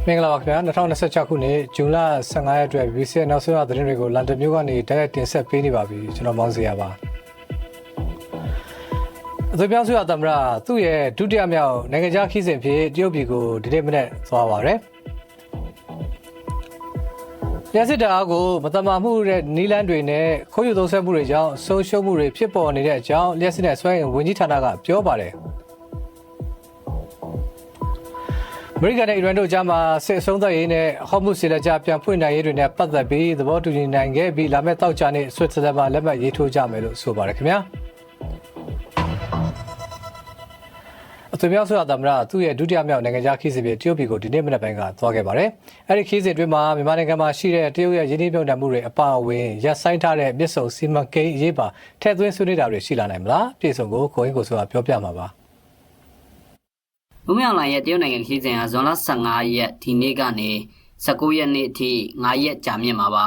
မင်္ဂလာပါခင်ဗျာ2026ခုနှစ်ဇွန်လ15ရက်အတွက် VC နောက်ဆုံးရသတင်းတွေကိုလန်ဒန်မြို့ကနေတိုက်ရိုက်တင်ဆက်ပေးနေပါပြီကျွန်တော်မောင်စရာပါအသွင်ပြောင်းဆိုရသမ္မတသူ့ရဲ့ဒုတိယမြောက်နိုင်ငံခြားခီးစဉ်ဖြစ်တရုတ်ပြည်ကိုဒီနေ့မနေ့သွားပါရယ်ရစစ်တာကိုမတမာမှုတဲ့နီလန်းတွေနဲ့ခိုးယူသုံးဆွဲမှုတွေကြောင့်ဆုံးရှုံးမှုတွေဖြစ်ပေါ်နေတဲ့အကြောင်းလျှက်စစ်နဲ့ဆွဲရင်ဝန်ကြီးဌာနကပြောပါတယ်အမေရိကန်နဲ့အီရန်တို့ကြားမှာစစ်အဆုံးသတ်ရေးနဲ့ဟော့မုစီလက်ကြားပြန်ဖွင့်နိုင်ရေးတွေနဲ့ပတ်သက်ပြီးသဘောတူညီနိုင်ခဲ့ပြီးလာမယ့်တောက်ကြနေ့ဆွစ်ဇာလန်မှာလက်မှတ်ရေးထိုးကြမယ်လို့ဆိုပါတယ်ခင်ဗျာအသွင်ပြောင်းဆိုရသမ္မတသူ့ရဲ့ဒုတိယမြောက်နိုင်ငံခြားခီးစဉ်ဖြစ်တရုတ်ပြည်ကိုဒီနေ့မနက်ပိုင်းကသွားခဲ့ပါတယ်အဲဒီခီးစဉ်အတွင်းမှာမြန်မာနိုင်ငံမှာရှိတဲ့တရုတ်ရဲ့ရင်းနှီးမြှုပ်နှံမှုတွေအပါအဝင်ရပ်ဆိုင်းထားတဲ့မြစ်ဆုံစီမံကိန်းအရေးပါထည့်သွင်းဆွေးနွေးတာတွေရှိလာနိုင်မလားပြည်စုံကိုကိုင်းကိုဆိုတာပြောပြမှာပါဦးမြောင်လိုင်ရဲ့တရုတ်နိုင်ငံခီးစဉ်ဟာဇွန်လ15ရက်ဒီနေ့ကနေ19ရက်နေ့အထိ9ရက်ကြာမြင့်မှာပါ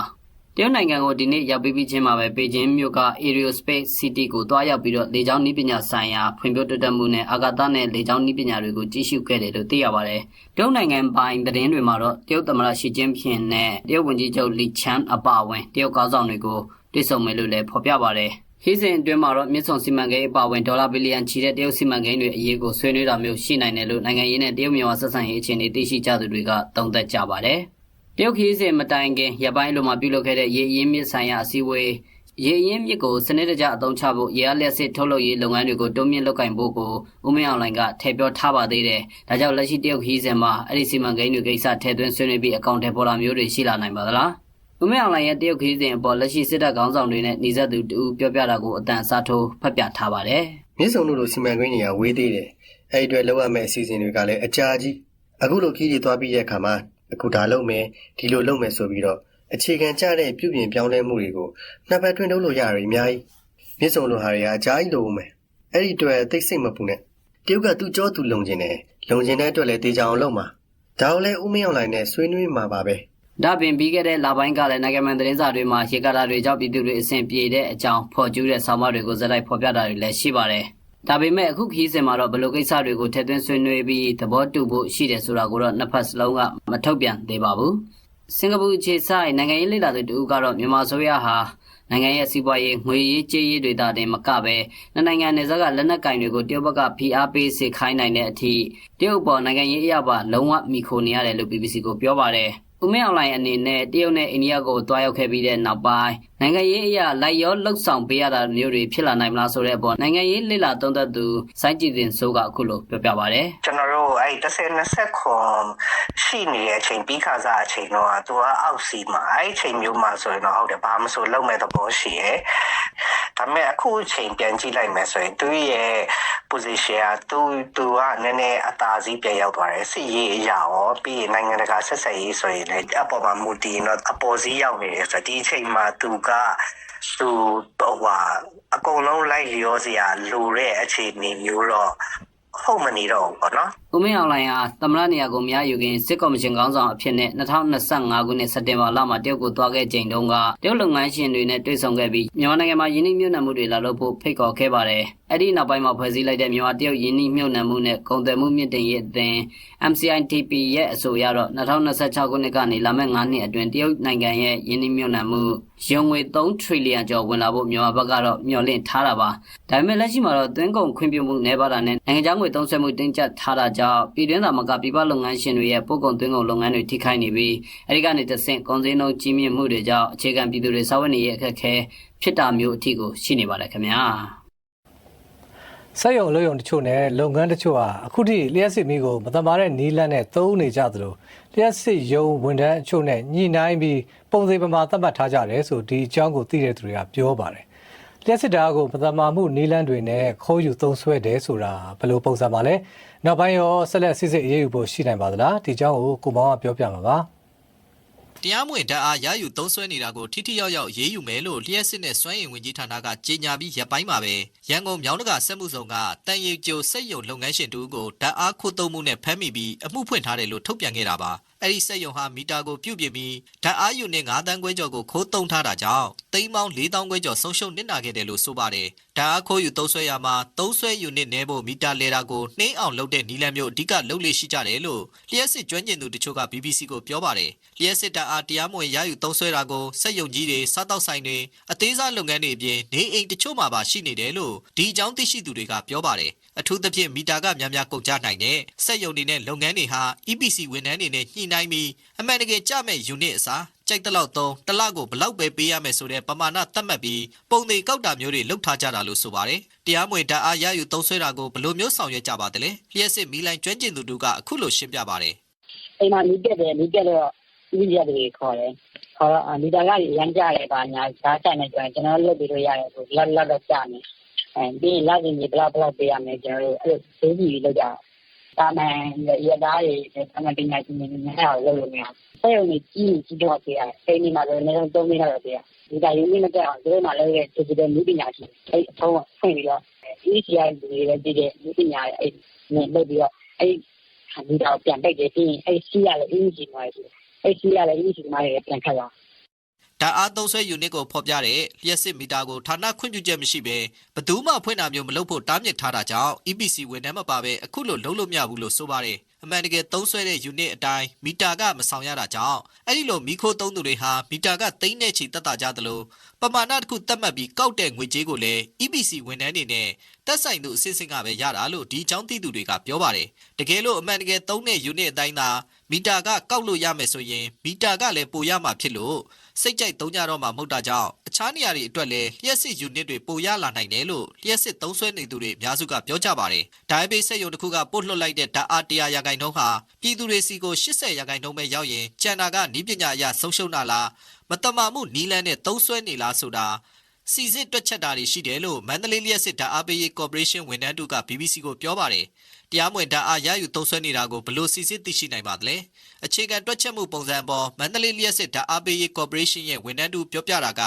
တရုတ်နိုင်ငံကိုဒီနေ့ရောက်ပြီးချင်းမှာပဲပေကျင်းမြို့က Aerospace City ကိုတွားရောက်ပြီးတော့လေကြောင်းနည်းပညာဆိုင်ရာဖွံ့ဖြိုးတိုးတက်မှုနဲ့အာကာသနဲ့လေကြောင်းနည်းပညာတွေကိုကြီးစုခဲ့တယ်လို့သိရပါတယ်တရုတ်နိုင်ငံပိုင်သတင်းတွေမှာတော့တရုတ်သမ္မတရှီကျင်းဖျင်နဲ့တရုတ်ဝန်ကြီးချုပ်လီချန်အပါအဝင်တရုတ်ခေါင်းဆောင်တွေကိုတွေ့ဆုံမယ်လို့လည်းဖော်ပြပါတယ်ခီးစဉ်အတွင်းမှာတော့မြစ်ဆုံစီမံကိန်းအပါအဝင်ဒေါ်လာဘီလီယံချီတဲ့တရုတ်စီမံကိန်းတွေအရေးကိုဆွေးနွေးတာမျိုးရှိနိုင်တယ်လို့နိုင်ငံရေးနဲ့တရုတ်မြန်မာဆက်ဆံရေးအခြေအနေသိရှိကြသူတွေကသုံးသပ်ကြပါတယ်။တရုတ်ခီးစဉ်မတိုင်ခင်ရပိုင်းလိုမှာပြုလုပ်ခဲ့တဲ့ရေအင်းမြစ်ဆိုင်ရာအစည်းအဝေးရေအင်းမြစ်ကိုစနစ်တကျအသုံးချဖို့ရေအားလျှက်စစ်ထုတ်လုပ်ရေးလုပ်ငန်းတွေကိုတိုးမြင့်လုပ်ကိုင်ဖို့ကိုဦးမင်းအောင်လှိုင်ကထည့်ပြောထားပါသေးတယ်။ဒါကြောင့်လက်ရှိတရုတ်ခီးစဉ်မှာအဲ့ဒီစီမံကိန်းတွေကိစ္စထည့်သွင်းဆွေးနွေးပြီးအကောင့်ထဲပေါ်လာမျိုးတွေရှိလာနိုင်ပါသလား။ဦးမင်းအောင်လှိုင်ရဲ့တရုတ်ခီးစဉ်အပေါ်လက်ရှိစစ်တပ်ခေါင်းဆောင်တွေနဲ့နှီးစပ်သူတူပြောပြတာကိုအတန်အစားထိုးဖတ်ပြထားပါတယ်။မြစ်ဆုံတို့လိုစီမံကိန်းတွေကဝေးသေးတယ်။အဲ့ဒီအတွက်လောက်ရမယ့်အစီအစဉ်တွေကလည်းအကြာကြီးအခုလိုခီးတွေသွားပြီးတဲ့အခါမှာအခုဒါလုပ်မယ်ဒီလိုလုပ်မယ်ဆိုပြီးတော့အခြေခံကျတဲ့ပြုပြင်ပြောင်းလဲမှုတွေကိုနှစ်ပတ်တွင်းထုတ်လို့ရတယ်အများကြီးမြစ်ဆုံလိုဟာတွေကအကြာကြီးလိုဦးမယ်အဲ့ဒီအတွက်သိစိတ်မပူနဲ့တရုတ်ကသူ့ကြောသူလုံကျင်တယ်လုံကျင်တဲ့အတွက်လည်းတေချာအောင်လုပ်မှာဒါကိုလည်းဦးမင်းအောင်လှိုင်နဲ့ဆွေးနွေးမှာပါပဲဒါပင်ပြီးခဲ့တဲ့လပိုင်းကလည်းနိုင်ငံသတင်းစာတွေမှာရေကာတာတွေကြောင့်ပြည်သူတွေအဆင်ပြေတဲ့အကြောင်းဖော်ကျူးတဲ့ဆောင်းပါးတွေကိုဇက်လိုက်ဖော်ပြတာတွေလည်းရှိပါတယ်ဒါပေမဲ့အခုခီးစဉ်မှာတော့ဘယ်လိုကိစ္စတွေကိုထည့်သွင်းဆွေးနွေးပြီးသဘောတူဖို့ရှိတယ်ဆိုတာကိုတော့နှစ်ဖက်စလုံးကမထုတ်ပြန်သေးပါဘူးစင်ကာပူခြေဆိုင်နိုင်ငံရေးလေ့လာသူတို့ကတော့မြန်မာဆိုရဟာနိုင်ငံရဲ့စီးပွားရေးငွေရေးကြေးရေးတွေတာတင်မကပဲနိုင်ငံနယ်စပ်ကလက်နက်ကင်တွေကိုတရုတ်ဘက်ကဖိအားပေးစေခိုင်းနိုင်တဲ့အထိတရုတ်ပေါ်နိုင်ငံရေးအရာပါလုံးဝမိခိုနေရတယ်လို့ BBC ကိုပြောပါတယ်ဦးမင်းအောင်လှိုင်အနေနဲ့တရုတ်နဲ့အိန္ဒိယကိုတွားရောက်ခဲ့ပြီးတဲ့နောက်ပိုင်းနိုင်ငံရေးအရာလိုက်ရောလှုပ်ဆောင်ပေးရတာမျိုးတွေဖြစ်လာနိုင်မလားဆိုတဲ့အပေါ်နိုင်ငံရေးလေ့လာသုံးသပ်သူစိုင်းကြည်တင်စိုးကအခုလိုပြောပြပါတယ်ကျွန်တော်တို့အဲ့10-20ရှိနေတဲ့အချိန်ပြီးခါစားအချိန်တော့သူကအောက်စီမှာအဲ့အချိန်မျိုးမှာဆိုရင်တော့ဟုတ်တယ်ဘာမှမဆိုလုံးမဲ့သဘောရှိရဲ့ဒါပေမဲ့အခုအချိန်ပြန်ကြည့်လိုက်မယ်ဆိုရင်သူရဲ့ position ကသူကနည်းနည်းအသာစီးပြန်ရောက်သွားတယ်စစ်ရေးအရာရောပြီးရင်နိုင်ငံတကာဆက်ဆံရေးဆိုရင်လည်းအပေါ်မှာမူတည်တော့အပေါ်စီးရောက်နေတယ်ဆိုတော့ဒီအချိန်မှာသူအကုန်လုံးလိုက်လျောစရာလိုတဲ့အခြေအနေမျိုးတော့ဟုတ်မနေတော့ဘူးပေါ့နော်ဦးမင်းအောင်လှိုင်ဟာသမ္မတနေရာကိုမရယူခင်စစ်ကော်မရှင်ခေါင်းဆောင်အဖြစ်နဲ့2025ခုနှစ်စက်တင်ဘာလမှာတရုတ်ကိုသွားခဲ့ချိန်တုန်းကတရုတ်လုပ်ငန်းရှင်တွေနဲ့တွေ့ဆုံခဲ့ပြီးမြန်မာနိုင်ငံမှာယင်းနှိမ့်မြုပ်နှံမှုတွေလာလုပ်ဖို့ဖိတ်ခေါ်ခဲ့ပါတယ်။အဲ့ဒီနောက်ပိုင်းမှာဖွဲ့စည်းလိုက်တဲ့မြန်မာတရုတ်ယင်းနှိမ့်မြုပ်နှံမှုနဲ့ကုန်သွယ်မှုမြင့်တင်ရေးအသင်း MCITP ရဲ့အဆိုအရတော့2026ခုနှစ်ကနေလာမယ့်9နှစ်အတွင်းတရုတ်နိုင်ငံရဲ့ယင်းနှိမ့်မြုပ်နှံမှုရုံငွေ3ထရီလီယံကျော်ဝင်လာဖို့မြန်မာဘက်ကတော့မျှော်လင့်ထားတာပါ။ဒါပေမဲ့လက်ရှိမှာတော့သွင်းကုန်ခွင့်ပြုမှုနှဲပါတာနဲ့နိုင်ငံခြားငွေသုံးစွဲမှုတင်းကျပ်ထားတာကြောင့်ပြည်တွင်းသာမကပြည်ပလုပ်ငန်းရှင်တွေရဲ့ပို့ကုန်သွင်းကုန်လုပ်ငန်းတွေထိခိုက်နေပြီးအဲဒီကနေတဆင့်ကုန်စည်နှုန်းကြီးမြင့်မှုတွေကြောင့်အခြေခံပြည်သူတွေစားဝတ်နေရေးအခက်အခဲဖြစ်တာမျိုးအထိကိုရှိနေပါတယ်ခင်ဗျာစက်ရုံအလုပ်ရုံတချို့နဲ့လုပ်ငန်းတချို့ဟာအခုထိလျှက်စစ်မီးကိုမတမာတဲ့နီးလန်းနဲ့သုံးနေကြသလိုလျှက်စစ်ရုံဝန်ထမ်းအချို့နဲ့ညှိနှိုင်းပြီးပုံစံပမာသတ်မှတ်ထားကြတယ်ဆိုဒီအကြောင်းကိုသိတဲ့သူတွေကပြောပါတယ်လျှက်စစ်တာကိုမတမာမှုနီးလန်းတွေနဲ့ခိုးယူသုံးဆွဲတယ်ဆိုတာဘယ်လိုပုံစံပါလဲနောက်ပိုင်းရောဆက်လက်စစ်စစ်အရေးယူဖို့ရှိနိုင်ပါသလားဒီအကြောင်းကိုကိုမောင်ကပြောပြမှာပါတရားမဝင်ဓာတ်အားရယူသုံးစွဲနေတာကိုထိထိရောက်ရောက်ရေးယူမယ်လို့လျှက်စစ်နဲ့စွမ်းရည်ဝန်ကြီးဌာနကကြေညာပြီးရပ်ပိုင်းမှာပဲရန်ကုန်မြောင်းတကာစက်မှုဆောင်ကတန်ရီကျိုစက်ရုံလုပ်ငန်းရှင်တူကိုဓာတ်အားခိုးသုံးမှုနဲ့ဖမ်းမိပြီးအမှုဖွင့်ထားတယ်လို့ထုတ်ပြန်ခဲ့တာပါ အဲ့ဒီစက်ရုံဟာမီတာကိုပြုတ်ပြပြီးဓာတ်အားယူနစ်9တန်းခွဲကျော်ကိုခိုးတုံထားတာကြောင့်သိန်းပေါင်း4,000ခွဲကျော်ဆုံးရှုံးနစ်နာခဲ့တယ်လို့ဆိုပါတယ်ဓာတ်အားခိုးယူသုံးစွဲရမှာသုံးစွဲယူနစ်နဲဖို့မီတာလဲတာကိုနှိမ့်အောင်လုပ်တဲ့နီလန်မျိုးအဓိကလုပ်လေ့ရှိကြတယ်လို့လျှက်စစ်ကျွမ်းကျင်သူတချို့က BBC ကိုပြောပါတယ်လျှက်စစ်ဓာတ်အားတရားမဝင်ရယူသုံးစွဲတာကိုစက်ရုံကြီးတွေစားတောက်ဆိုင်တွေအသေးစားလုပ်ငန်းတွေအပြင်နေအိမ်တချို့မှာပါရှိနေတယ်လို့ဒီအကြောင်းသိရှိသူတွေကပြောပါတယ်အထူးသဖြင့်မီတာကများများကုန်ကျနိုင်တဲ့စက်ရုံတွေနဲ့လုပ်ငန်းတွေဟာ EPC ဝန်ထမ်းတွေနဲ့ညှိနှိုင်းပြီးအမှန်တကယ်ကြမဲ့ယူနစ်အစားကြိုက်တလောက်သုံးတစ်လကိုဘလောက်ပဲပေးရမယ်ဆိုတဲ့ပမာဏသတ်မှတ်ပြီးပုံသေးကောက်တာမျိုးတွေလုပ်ထားကြတာလို့ဆိုပါတယ်တရားမဝင်ဓာတ်အားရယူသုံးစွဲတာကိုဘယ်လိုမျိုးဆောင်ရွက်ကြပါသလဲလျှက်စစ်မီလိုင်းကျွမ်းကျင်သူတို့ကအခုလိုရှင်းပြပါတယ်အိမ်မှာမီးတက်တော့ဒီရက်တွေခေါ်တယ်ခေါ်တော့မီတာကရမ်းကြတယ်ပါညာရှားဆိုင်နေကြကျွန်တော်လုပ်ပြီးလို့ရတယ်ဆိုလောက်တော့ကြာနေပြီးလာရင်ဒီဘလောက်ပေးရမယ်ကျွန်တော်တို့အဲ့လိုသေးကြီးလောက်ကြတာမန်ရသားတွေအမှန်ပညာရှင်တွေနဲ့အောင်လုပ်လို့မရဆက်ရုံကြီးတော့ပေးရတယ်အိမ်ဒီမှာလည်းအနည်းဆုံး3မိနစ်တော့ပေးရဒီကယူနစ်မတက်အောင်ဒီလိုမှလည်းdigital နည်းပညာရှင်အဲ့အထုံးဖွင့်ပြီးတော့ ECI တွေလည်းဒီတဲ့နည်းပညာရဲ့အဲ့နဲ့လုပ်ပြီးတော့အဲ့ဒီတော့ပြန်ပိတ်တယ်ပြီးရင်အဲ့စီးရလည်း ECI မှာအဲ့စီးရလည်း ECI မှာပြန်ခတ်ရအောင်ဓာတ်အားသုံးစွဲယူနစ်ကိုဖော်ပြတဲ့လျှက်စစ်မီတာကိုဌာနခွင့်ပြုချက်မရှိဘဲဘယ်သူမှဖွင့်တာမျိုးမလုပ်ဖို့တားမြစ်ထားတာကြောင့် EPC ဝန်ထမ်းမပါဘဲအခုလိုလုပ်လို့မရဘူးလို့ဆိုပါတယ်အမှန်တကယ်သုံးစွဲတဲ့ယူနစ်အတိုင်းမီတာကမဆောင်ရတာကြောင့်အဲ့ဒီလိုမီခိုးသုံးသူတွေဟာမီတာကသိန်းနဲ့ချီတက်တာကြသလိုပမာဏတစ်ခုသတ်မှတ်ပြီးကောက်တဲ့ငွေကြေးကိုလည်း EPC ဝန်ထမ်းတွေနဲ့တက်ဆိုင်သူအစစ်အစင်ကပဲရတာလို့ဒီအကြောင်းသိသူတွေကပြောပါတယ်တကယ်လို့အမှန်တကယ်သုံးတဲ့ယူနစ်အတိုင်းသာမီတာကကောက်လို့ရမယ်ဆိုရင်မီတာကလည်းပိုရမှာဖြစ်လို့စိတ်ကြိုက်သုံးကြတော့မှမဟုတ်တာကြောင့်အခြားနေရာတွေအတွက်လည်းလျှက်စစ်ယူနစ်တွေပိုရလာနိုင်တယ်လို့လျှက်စစ်သုံးစွဲနေသူတွေအများစုကပြောကြပါတယ်။ဒါပေမဲ့စက်ရုံတစ်ခုကပို့လွှတ်လိုက်တဲ့ဓာတ်အား100%ဟာပြည်သူတွေစီကို80%ပဲရောက်ရင်ကျန်တာကနီးပညာအရဆုံးရှုံးတာလားမတမာမှုနီးလန်းနဲ့သုံးစွဲနေလားဆိုတာစီစစ်တွက်ချက်တာတွေရှိတယ်လို့မန္တလေးလျှက်စစ်ဓာတ်အားပေးရေးကော်ပိုရေးရှင်းဝန်ထမ်းတို့က BBC ကိုပြောပါတယ်။တရားမဝင်ဓာတ်အားရယူသုံးစွဲနေတာကိုဘယ်လိုစီစစ်သိရှိနိုင်ပါသလဲ။အခြေခံတွက်ချက်မှုပုံစံပေါ်မန္တလေးလျှက်စစ်ဓာတ်အားပေးရေးကော်ပိုရေးရှင်းရဲ့ဝန်ထမ်းတို့ပြောပြတာက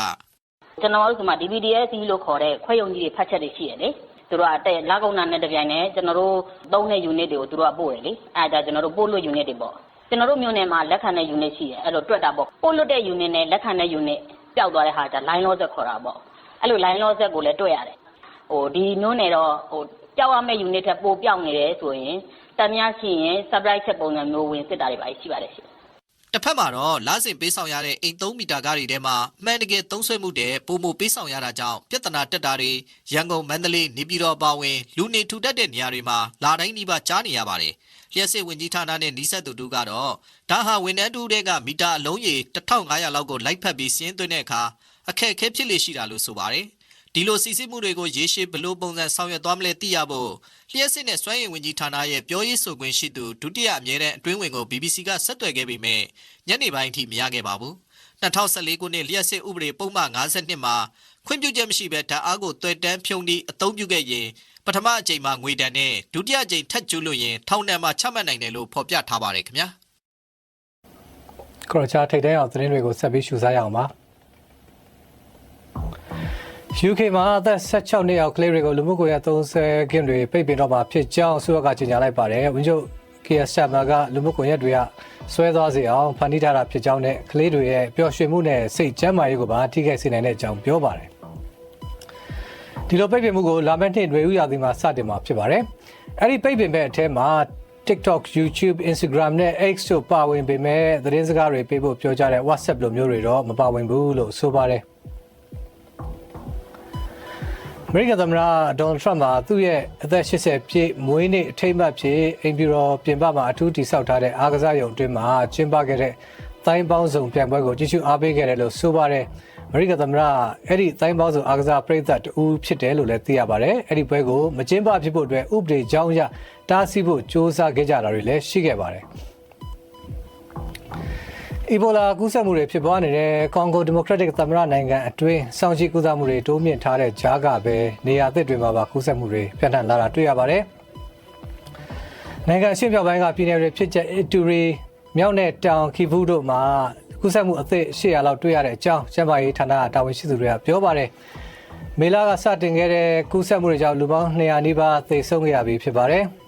ကျွန်တော်တို့ဒီမှာ DPDS လို့ခေါ်တဲ့ခွဲရုံကြီးတွေဖတ်ချက်တွေရှိရလေ။သူတို့ကတဲ့လာကုန်နာနဲ့တပြိုင်နဲ့ကျွန်တော်တို့သုံးတဲ့ unit တွေကိုသူတို့ကပို့တယ်လေ။အဲဒါကျွန်တော်တို့ပို့လို့ unit တွေပေါ့။ကျွန်တော်တို့မြို့နယ်မှာလက်ခံတဲ့ unit ရှိတယ်။အဲ့လိုတွက်တာပေါ့။ပို့လို့တဲ့ unit နဲ့လက်ခံတဲ့ unit ပျောက်သွားတဲ့ဟာက line loss ခေါ်တာပေါ့။အဲ့လို line loss ကိုလည်းတွက်ရတယ်။ဒီမျိုးနဲ့တော့ပျောက်ရမယ့် unit ထက်ပိုပျောက်နေတယ်ဆိုရင်တမ်းများရှိရင် supply ချက်ပုံစံမျိုးဝင်စစ်တာတွေပါရှိပါတယ်ရှင်တစ်ဖက်မှာတော့လစဉ်ပေးဆောင်ရတဲ့အိမ်3မီတာကားတွေထဲမှာမှန်တကယ်သုံးစွဲမှုတဲ့ပုံမပေးဆောင်ရတာကြောင့်ပြဿနာတက်တာတွေရန်ကုန်မန္တလေးနေပြည်တော်ပါဝင်လူနေထူထပ်တဲ့နေရာတွေမှာလာတိုင်းနှိပါကြားနေရပါတယ်လျှက်စစ်ဝင်ကြီးဌာနနဲ့နီးစပ်သူတို့ကတော့ဒါဟာဝန်ထမ်းတို့တွေကမီတာအလုံးရေ1500လောက်ကိုလိုက်ဖက်ပြီးစီးရင်သွင်းတဲ့အခါအခက်အခဲဖြစ်လေရှိတာလို့ဆိုပါတယ်ဒီလိုစီစစ်မှုတွေကိုရေရှည်ဘလို့ပုံစံဆောင်ရွက်သွားမလဲသိရဖို့လျှက်စစ်နဲ့စွမ်းရည်ဝန်ကြီးဌာနရဲ့ပြောရေးဆိုခွင့်ရှိသူဒုတိယအမြဲတမ်းအတွင်းဝင်ကို BBC ကဆက်သွယ်ခဲ့ပေမဲ့ညနေပိုင်းအထိမရခဲ့ပါဘူး2014ခုနှစ်လျှက်စစ်ဥပဒေပုံမှန်52မှာခွင့်ပြုချက်မရှိဘဲဓာတ်အားကိုတွေ့တန်းဖြုံပြီးအသုံးပြုခဲ့ရင်ပထမအကြိမ်မှာငွေတန်းနဲ့ဒုတိယအကြိမ်ထပ်ကျူးလို့ရင်ထောင်ဒဏ်မှာချမှတ်နိုင်တယ်လို့ဖော်ပြထားပါတယ်ခင်ဗျာခရချာထိတ်တဲ့အောင်သတင်းတွေကိုဆက်ပြီးရှုစားရအောင်ပါ UK မှာအသက်16နှစ်အောက်ကလေးတွေကိုလူမှုကွန်ရက်သုံးစွဲခွင့်တွေပိတ်ပင်တော့မှာဖြစ်ကြောင်းအစိုးရကကြေညာလိုက်ပါတယ်။ဝန်ကြီးချုပ် Keir Starmer ကလူမှုကွန်ရက်တွေကဆွဲသွားစေအောင်ဖန်တီးထားတာဖြစ်ကြောင်းနဲ့ကလေးတွေရဲ့ပျော်ရွှင်မှုနဲ့စိတ်ကျန်းမာရေးကိုပါထိခိုက်စေနိုင်တဲ့အကြောင်းပြောပါတယ်။ဒီလိုပိတ်ပင်မှုကိုလာမယ့်နှစ်နွေဦးရာသီမှာစတင်မှာဖြစ်ပါတယ်။အဲဒီပိတ်ပင်မဲ့အထက်မှာ TikTok, YouTube, Instagram နဲ့ X တို့ပါဝင်ပေမဲ့သတင်းစကားတွေပေးဖို့ပြောကြတဲ့ WhatsApp လိုမျိုးတွေတော့မပါဝင်ဘူးလို့ဆိုပါတယ်။အမေရိကန်သမ္မတဒေါ်နယ်ထရမ့်ကသူ့ရဲ့အသက်80ပြည့်မွေးနေ့အထိမ်းအမှတ်ဖြစ်အိမ်ဖြူတော်ပြင်ပမှာအထူးတည်ဆောက်ထားတဲ့အားကစားရုံအတွင်းမှာကျင်းပခဲ့တဲ့တိုင်းပေါင်းစုံပြိုင်ပွဲကိုကြည့်ရှုအားပေးခဲ့တယ်လို့ဆိုပါတယ်။အမေရိကန်သမ္မတအဲ့ဒီတိုင်းပေါင်းစုံအားကစားပရိသတ်တူဖြစ်တယ်လို့လည်းသိရပါတယ်။အဲ့ဒီပွဲကိုမကျင်းပဖြစ်ဖို့အတွက်ဥပဒေကြောင်းအရတားဆီးဖို့စ조사ခဲ့ကြတာတွေလည်းရှိခဲ့ပါတယ်။အီဘိုလာကူးစက်မှုတွေဖြစ်ပွားနေတဲ့ကွန်ဂိုဒီမိုကရက်တစ်သမ္မတနိုင်ငံအတွင်းစောင့်ကြည့်ကုသမှုတွေတိုးမြင့်ထားတဲ့ကြားကပဲနေရာအသစ်တွေမှာပါကူးစက်မှုတွေပြန့်နှံ့လာတာတွေ့ရပါတယ်။နိုင်ငံအရှေ့မြောက်ပိုင်းကပြည်နယ်တွေဖြစ်တဲ့အီတူရီမြောက်နဲ့တောင်ကီဗူးတို့မှာကူးစက်မှုအသစ်800လောက်တွေ့ရတဲ့အကြောင်းကျန်းမာရေးဌာနတာဝန်ရှိသူတွေကပြောပါတယ်။မေလကစတင်ခဲ့တဲ့ကူးစက်မှုတွေကြောင့်လူပေါင်း200နီးပါးသေဆုံးခဲ့ရပြီဖြစ်ပါတယ်။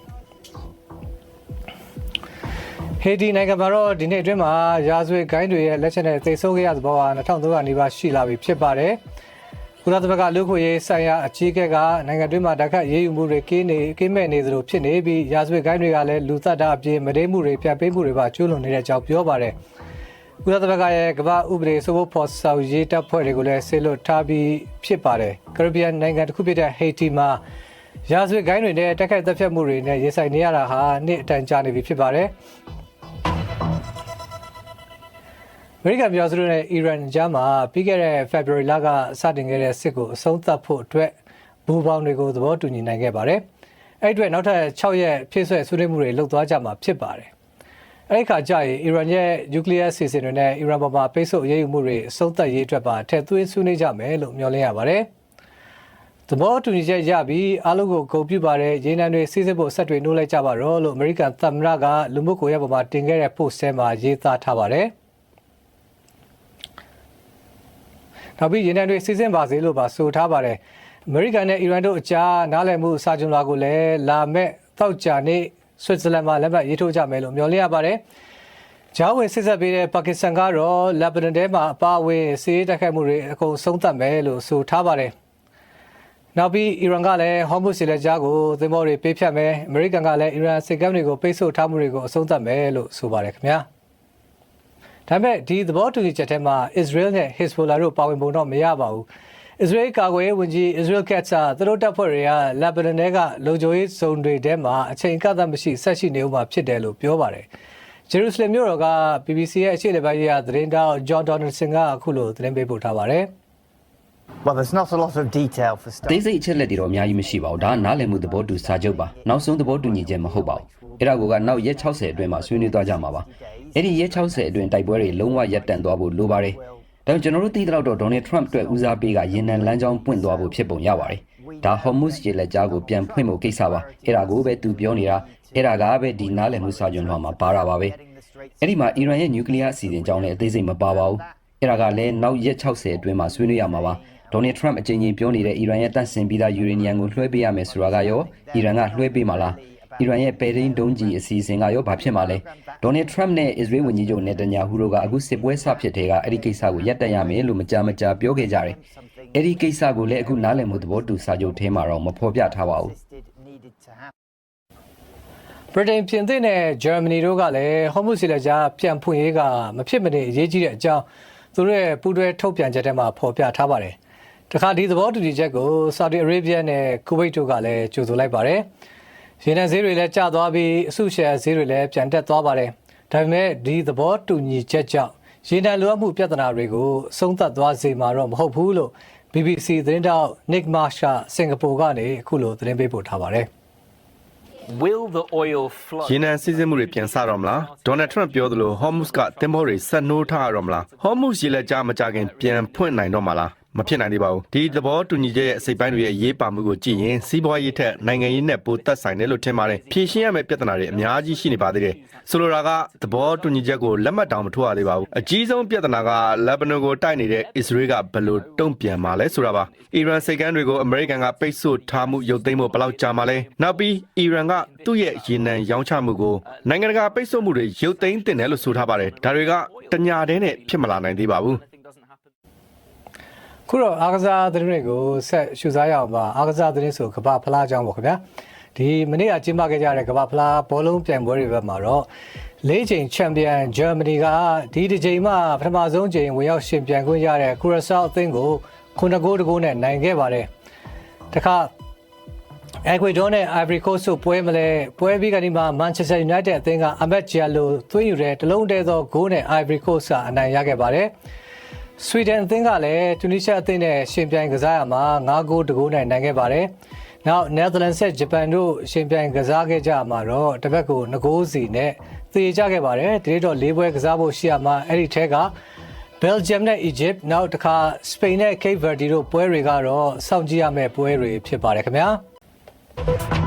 တီနိုင်ငံမှာတော့ဒီနေ့အတွင်းမှာရာဇဝတ်ဂိုင်းတွေရဲ့လက်ချက်နဲ့တိတ်ဆုံးခဲ့ရသဘောဟာ2300နီးပါးရှိလာပြီဖြစ်ပါတယ်။ကုလသမဂ္ဂလူ့အခွင့်အရေးဆိုင်ရာအကြီးအကဲကနိုင်ငံတွင်းမှာတိုက်ခတ်ရေးယူမှုတွေကင်းမဲ့နေသလိုဖြစ်နေပြီးရာဇဝတ်ဂိုင်းတွေကလည်းလူသတ်တာအပြင်မဒိမှုတွေဖျက်ပေးမှုတွေပါကျူးလွန်နေတဲ့အကြောင်းပြောပါတယ်။ကုလသမဂ္ဂရဲ့ကမ္ဘာဥပဒေစိုးမိုးဖော်ဆောင်ရေးတပ်ဖွဲ့တွေကိုလည်းဆေးလွတ်ထားပြီးဖြစ်ပါတယ်။ကာရစ်ဘီယံနိုင်ငံတစ်ခုဖြစ်တဲ့ဟေတီမှာရာဇဝတ်ဂိုင်းတွေနဲ့တိုက်ခိုက်တပ်ဖြတ်မှုတွေနဲ့ရင်ဆိုင်နေရတာဟာနှစ်အတန်ကြာနေပြီဖြစ်ပါတယ်။အမေရိကန်ပြည်ထောင်စုနဲ့အီရန်ကြားမှာပြီးခဲ့တဲ့ February လကစတင်ခဲ့တဲ့စစ်ကိုအဆုံးသတ်ဖို့အတွက်ဘူပေါင်းတွေကိုသဘောတူညီနိုင်ခဲ့ပါတယ်။အဲ့ဒီအတွက်နောက်ထပ်6ရက်ဖြည့်ဆွဲဆွေးနွေးမှုတွေလုပ်သွားကြမှာဖြစ်ပါတယ်။အဲ့ဒီခါကျရင်အီရန်ရဲ့နျူကလ িয়ার စီစဉ်တွေနဲ့အီရန်ပေါ်မှာပိတ်ဆို့အရေးယူမှုတွေအဆုံးသတ်ရေးအတွက်ပါထည့်သွင်းဆွေးနွေးကြမယ်လို့မျှော်လင့်ရပါတယ်။သဘောတူညီချက်ရပြီးအားလုံးကိုဂုဏ်ပြုပါတယ်ရေနံတွေစီးစစ်ဖို့ဆက်တွေနှိုးလိုက်ကြပါတော့လို့အမေရိကန်သမ္မတကလူမှုကွန်ရက်ပေါ်မှာတင်ခဲ့တဲ့ post ထဲမှာရေးသားထားပါတယ်။နောက်ပြီးရေနံတွေစီးစင်းပါစေလို့ပါဆိုထားပါတယ်။အမေရိကန်နဲ့အီရန်တို့အကြားနားလည်မှုစာချုပ်လာကိုလည်းလာမဲ့တောက်ကြနေ့ဆွစ်ဇာလန်မှာလက်မှတ်ရေးထိုးကြမယ်လို့မျှော်လင့်ရပါတယ်။ဂျာဝင်စစ်ဆက်ပေးတဲ့ပါကစ္စတန်ကတော့လက်ဘနွန်ထဲမှာအပါအဝင်စီးတိုက်ခိုက်မှုတွေအကုန်ဆုံးသတ်မယ်လို့ဆိုထားပါတယ်။နောက်ပြီးအီရန်ကလည်းဟော်မုတ်စီလက်ကြားကိုသင်္ဘောတွေပေးဖြတ်မယ်အမေရိကန်ကလည်းအီရန်စစ်ကမ်းတွေကိုပိတ်ဆို့ထားမှုတွေကိုအဆုံးသတ်မယ်လို့ဆိုပါတယ်ခင်ဗျာဒါပေမဲ့ဒီသဘောတူညီချက်ထဲမှာ Israel နဲ့ Hezbollah တို့ပါဝင်ပုံတော့မရပါဘူး Israel ကာကွယ်ရေးဝန်ကြီး Israel Katz သူတို့တပ်ဖွဲ့တွေကလက်ဘနွန်ကလုံခြုံရေးဇုံတွေထဲမှာအချိန်ကန့်သတ်မရှိဆက်ရှိနေဦးမှာဖြစ်တယ်လို့ပြောပါတယ်ဂျေရုဆလင်မြို့တော်က BBC ရဲ့အရှေ့လေပိုင်းရေးသတင်းတောက် John Donaldson ကအခုလိုသတင်းပေးပို့ထားပါတယ်Well, there's not a lot of detail for stuff. ဒေးစိတ်အချက်လက်တွေတော့အများကြီးမရှိပါဘူး။ဒါနားလည်မှုသဘောတူစာချုပ်ပါ။နောက်ဆုံးသဘောတူညီချက်မဟုတ်ပါဘူး။အဲ့ဒါကနောက်ရက်60အတွင်းမှာဆွေးနွေးသွားကြမှာပါ။အဲ့ဒီရက်60အတွင်းတိုက်ပွဲတွေလုံးဝရပ်တန့်သွားဖို့လိုပါတယ်။ဒါကြောင့်ကျွန်တော်တို့သိတဲ့လောက်တော့ Donald Trump အတွက်ဦးစားပေးကရင်နံလမ်းကြောင်းပွင့်သွားဖို့ဖြစ်ပုံရပါတယ်။ဒါ Hormuz ရေလက်ကြားကိုပြန်ဖွင့်ဖို့ကိစ္စပါ။အဲ့ဒါကိုပဲသူပြောနေတာ။အဲ့ဒါကပဲဒီနားလည်မှုစာချုပ်မှာပါတာပါပဲ။အဲ့ဒီမှာအီရန်ရဲ့နျူကလ িয়ার အစီအစဉ်ကြောင့်လည်းအသေးစိတ်မပါပါဘူး။အဲ့ဒါကလည်းနောက်ရက်60အတွင်းမှာဆွေးနွေးရမှာပါ။Donald Trump အကြိမ်ကြိမ်ပြောနေတဲ့အီရန်ရဲ့တန့်စင်ပြီးသားယူရေနီယံကိုလွှဲပေးရမယ်ဆိုတာကရောအီရန်ကလွှဲပေးမှာလားအီရန်ရဲ့ပဲရင်းဒုံးကြီးအစီအစဉ်ကရောဘာဖြစ်မှာလဲ Donald Trump နဲ့ Israel ဝန်ကြီးချုပ် Netanyahu တို့ကအခုစစ်ပွဲစဖြစ်တဲ့ကအဲ့ဒီကိစ္စကိုရပ်တန့်ရမယ်လို့မကြာပြောခဲ့ကြတယ်အဲ့ဒီကိစ္စကိုလည်းအခုနားလည်မှုသဘောတူစာချုပ်ထဲမှာတော့မဖော်ပြထားပါဘူးဗြိတိန်ပြင်သစ်နဲ့ဂျာမနီတို့ကလည်းဟော်မုတ်စီလက်ကြားပြန်ဖွင့်ရေးကမဖြစ်မနေအရေးကြီးတဲ့အကြောင်းသူတို့ရဲ့ပူးတွဲထုတ်ပြန်ချက်ထဲမှာဖော်ပြထားပါတယ်တခါဒီသဘောတူညီချက်ကိုဆော်ဒီအာရေဗျနဲ့ကူဝိတ်တို့ကလည်းကြိုဆိုလိုက်ပါတယ်ရေနံဈေးတွေလည်းကျသွားပြီးအစုရှယ်ဈေးတွေလည်းပြန်တက်သွားပါတယ်ဒါပေမဲ့ဒီသဘောတူညီချက်ကြောင့်ရေနံလိုအပ်မှုပြဿနာတွေကိုဆုံးသက်သွားစေမှာတော့မဟုတ်ဘူးလို့ BBC သတင်းတောက် Nick Marsh ကစင်ကာပူကနေအခုလိုသတင်းပေးပို့ထားပါတယ် Will the oil flow? ရေနံစီးဆင်းမှုတွေပြန်ဆတော့မလား Donald Trump ပြောသလို Hormuz ကသင်္ဘောတွေဆက်နှိုးထားရတော့မလား Hormuz ရေလက်ကြားမကြခင်ပြန်ဖွင့်နိုင်တော့မလားမဖြစ်နိုင်သေးပါဘူးဒီသဘောတူညီချက်ရဲ့အစိပ်ပိုင်းတွေရဲ့ရေးပါမှုကိုကြည့်ရင်စီးပွားရေးထက်နိုင်ငံရေးနဲ့ပိုသက်ဆိုင်တယ်လို့ထင်ပါတယ်ဖြည့်ရှင်းရမယ့်ပြဿနာတွေအများကြီးရှိနေပါသေးတယ်ဆိုလိုတာကသဘောတူညီချက်ကိုလက်မှတ်တောင်မထိုးရသေးပါဘူးအကြီးဆုံးပြဿနာကလက်ဘနွန်ကိုတိုက်နေတဲ့ Israel ကဘယ်လိုတုံ့ပြန်မှာလဲဆိုတာပါအီရန်စိတ်ကမ်းတွေကိုအမေရိကန်ကပိတ်ဆို့ထားမှုရုပ်သိမ်းဖို့ဘယ်လောက်ကြာမှာလဲနောက်ပြီးအီရန်ကသူ့ရဲ့ရေနံရောင်းချမှုကိုနိုင်ငံတကာပိတ်ဆို့မှုတွေရုပ်သိမ်းတင်တယ်လို့ဆိုထားပါတယ်ဒါတွေကတညာတည်းနဲ့ဖြစ်မလာနိုင်သေးပါဘူးခုတော့အားကစားသတင်းတွေကိုဆက်ရှုစားရအောင်ပါအားကစားသတင်းဆိုကမ္ဘာဖလားအကြောင်းပေါ့ခင်ဗျာဒီမနေ့ကကျင်းပခဲ့ကြတဲ့ကမ္ဘာဖလားဘောလုံးပြိုင်ပွဲတွေဘက်မှာတော့၄ချိန်ချန်ပီယံဂျာမနီကဒီတစ်ချိန်မှပထမဆုံးချိန်ဝင်ရောက်ရှင်ပြိုင်ခွင့်ရတဲ့ကူရာဆာအသင်းကို9-9နဲ့နိုင်ခဲ့ပါတယ်တခါအကွေဒေါနဲ့အိုင်ဗရီကိုစต์ပွဲမလဲပွဲပြီးကနေမှမန်ချက်စတာယူနိုက်တက်အသင်းကအမက်ဂျီယာလိုသွင်းယူတဲ့တလုံးတည်းသောဂိုးနဲ့အိုင်ဗရီကိုစต์ကအနိုင်ရခဲ့ပါတယ်ဆွီဒင်အသင်းကလည်းတူနီးရှားအသင်းနဲ့ရှင်ပြိုင်ကစားရမှာ9-9နဲ့နိုင်ခဲ့ပါတယ်။နောက်နယ်သာလန်နဲ့ဂျပန်တို့ရှင်ပြိုင်ကစားခဲ့ကြမှာတော့တစ်ဘက်ကို2-0စီနဲ့သေကြခဲ့ပါတယ်။ဒီနေ့တော့၄ပွဲကစားဖို့ရှိရမှာအဲ့ဒီထဲကဘယ်ဂျီယမ်နဲ့အီဂျစ်နောက်တစ်ခါစပိန်နဲ့ကိတ်ဗာဒီတို့ပွဲတွေကတော့စောင့်ကြည့်ရမယ့်ပွဲတွေဖြစ်ပါတယ်ခင်ဗျာ။